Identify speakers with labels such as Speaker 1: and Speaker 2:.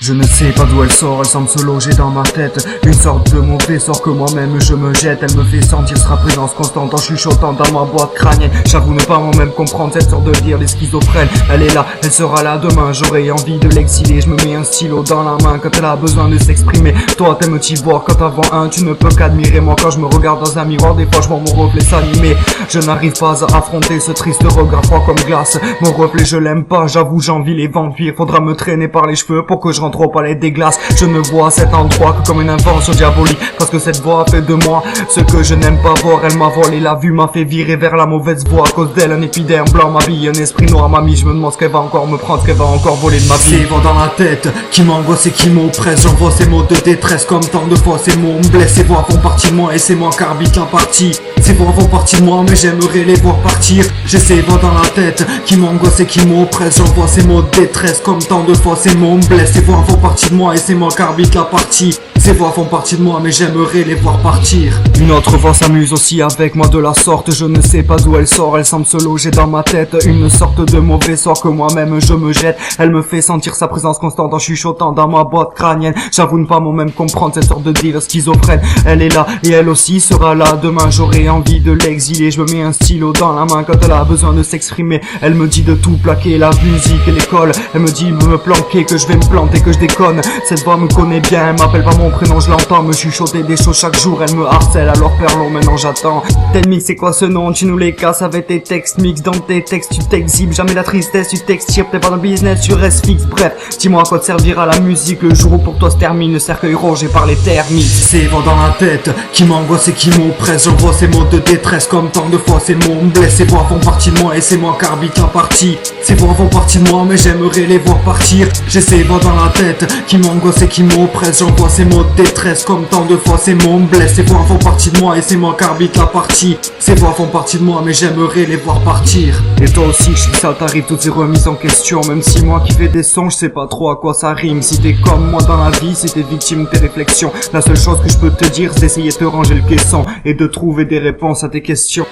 Speaker 1: Je ne sais pas d'où elle sort, elle semble se loger dans ma tête. Une sorte de mauvais sort que moi-même je me jette. Elle me fait sentir sa présence constante en chuchotant dans ma boîte crânienne. J'avoue ne pas moi-même comprendre cette sorte de dire des schizophrènes. Elle est là, elle sera là demain, j'aurai envie de l'exiler. Je me mets un stylo dans la main quand elle a besoin de s'exprimer. Toi t'aimes t'y voir quand avant un tu ne peux qu'admirer. Moi quand je me regarde dans un miroir, des fois je vois mon reflet s'animer. Je n'arrive pas à affronter ce triste regard froid comme glace. Mon reflet je l'aime pas, j'avoue j'envie les vampires. Faudra me traîner par les cheveux pour que je rentre au palais des glaces. Je ne vois cet endroit que comme une invention diabolique, parce que cette voix fait de moi ce que je n'aime pas voir. Elle m'a volé la vue, m'a fait virer vers la mauvaise voie. À cause d'elle un épiderme blanc m'habille, un esprit noir m'a mis. Je me demande ce qu'elle va encore me prendre, ce qu'elle va encore voler de ma vie.
Speaker 2: Ces voix dans la tête qui m'angoissent et qui m'oppressent. J'envoie ces mots de détresse comme tant de fois ces mots me blessent. Ces voix font partie de moi et c'est moi qui arbitre la partie. Ces voix font partie de moi mais j'aimerais les voir partir. J'ai ces voix dans la tête qui m'angoissent et qui m'oppressent. J'envoie ces mots de détresse comme tant de fois ces mots me blessent. Ces voix font partie de moi et c'est moi qui arbitre la partie. Ces voix font partie de moi mais j'aimerais les voir partir.
Speaker 1: Une autre voix s'amuse aussi avec moi de la sorte. Je ne sais pas d'où elle sort, elle semble se loger dans ma tête. Une sorte de mauvais sort que moi-même je me jette. Elle me fait sentir sa présence constante en chuchotant dans ma boîte crânienne. J'avoue ne pas moi-même comprendre cette sorte de dire schizophrène. Elle est là et elle aussi sera là demain, j'aurai envie de l'exiler. Je me mets un stylo dans la main quand elle a besoin de s'exprimer. Elle me dit de tout plaquer, la musique et l'école. Elle me dit de me planquer, que je vais me planter, que je déconne. Cette voix me connaît bien, elle m'appelle pas mon prénom, je l'entends me chuchoter des choses chaque jour. Elle me harcèle alors perlon, maintenant j'attends. Tel mix c'est quoi ce nom, tu nous les casses avec tes textes mix. Dans tes textes tu t'exhibes, jamais la tristesse tu t'extires. T'es pas dans le business, tu restes fixe. Bref, dis-moi à quoi te servira la musique le jour où pour toi se termine le cercueil rongé par les termites.
Speaker 2: Ces voix dans la tête qui m'angoissent et qui m'oppressent. J'envoie ces mots de détresse comme tant de fois ces mots me blessent. Ces voix font partie de moi et c'est moi qui arbitre la partie. Ces voix font partie de moi mais j'aimerais les voir partir. J'ai ces voix dans la tête qui m'angoissent et qui m'oppressent. J'envoie ces mots de détresse comme tant de fois ces mots me blessent. Ces voix font partie de moi et c'est moi qui arbitre la partie. Ces voix font partie de moi mais j'aimerais les voir partir.
Speaker 1: Et toi aussi je sais que ça t'arrive toutes ces remises en question. Même si moi qui fais des sons je sais pas trop à quoi ça rime. Si t'es comme moi dans la vie, si t'es victime de tes réflexions, la seule chose que je peux te dire c'est d'essayer de te ranger le caisson et de trouver des réponses à tes questions.